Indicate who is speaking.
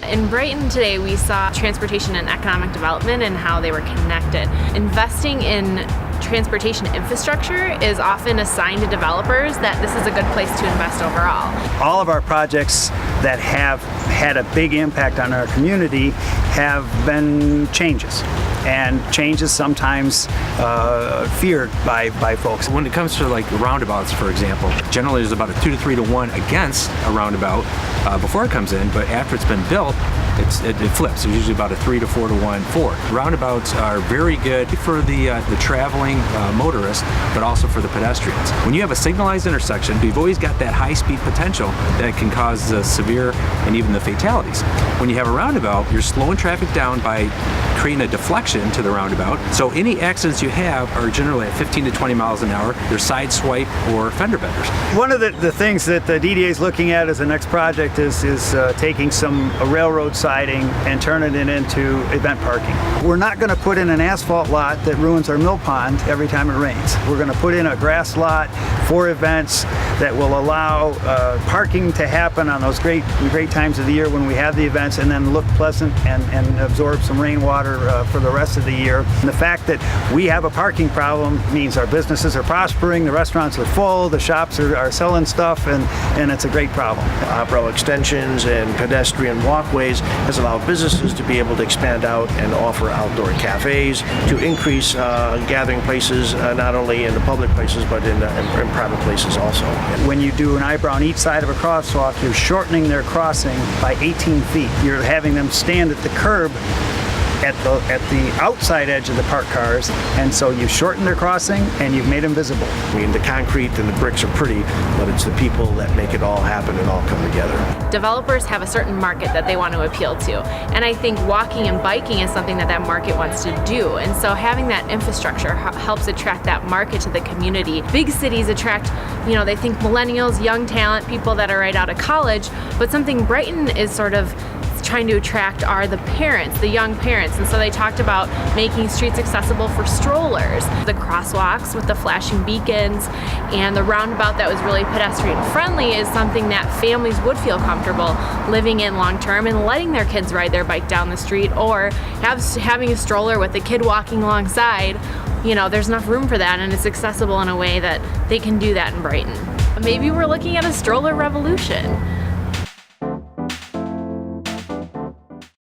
Speaker 1: In Brighton today, we saw transportation and economic development and how they were connected. Investing in transportation infrastructure is often assigned to developers that this is a good place to invest overall.
Speaker 2: All of our projects that have had a big impact on our community have been changes. And change is sometimes feared by folks.
Speaker 3: When it comes to like roundabouts, for example, generally there's about a 2 to 3 to 1 against a roundabout before it comes in, but after it's been built, it flips. There's usually about a 3 to 4 to 1 for. Roundabouts are very good for the traveling motorist, but also for the pedestrians. When you have a signalized intersection, you've always got that high-speed potential that can cause the severe and even the fatalities. When you have a roundabout, you're slowing traffic down by creating a deflection to the roundabout. So any accidents you have are generally at 15 to 20 miles an hour. They're side swipe or fender benders.
Speaker 2: One of the things that the DDA is looking at as the next project is taking some railroad siding and turning it into event parking. We're not going to put in an asphalt lot that ruins our mill pond every time it rains. We're going to put in a grass lot for events that will allow parking to happen on those great times of the year when we have the events, and then look pleasant and absorb some rainwater for the rest of the year. And the fact that we have a parking problem means our businesses are prospering, the restaurants are full, the shops are selling stuff, and it's a great problem.
Speaker 4: Off-road extensions and pedestrian walkways has allowed businesses to be able to expand out and offer outdoor cafes, to increase gathering places, not only in the public places but in private places also.
Speaker 2: When you do an eyebrow on each side of a crosswalk, you're shortening their crossing by 18 feet. You're having them stand at the curb at the outside edge of the parked cars, and so you shorten their crossing and you've made them visible.
Speaker 4: I mean, the concrete and the bricks are pretty, but it's the people that make it all happen and all come together.
Speaker 1: Developers have a certain market that they want to appeal to, and I think walking and biking is something that market wants to do, and so having that infrastructure helps attract that market to the community. Big cities attract, they think millennials, young talent, people that are right out of college, but something Brighton is sort of trying to attract are the parents, the young parents, and so they talked about making streets accessible for strollers. The crosswalks with the flashing beacons and the roundabout that was really pedestrian friendly is something that families would feel comfortable living in long term and letting their kids ride their bike down the street, or having a stroller with a kid walking alongside. There's enough room for that, and it's accessible in a way that they can do that in Brighton. Maybe we're looking at a stroller revolution.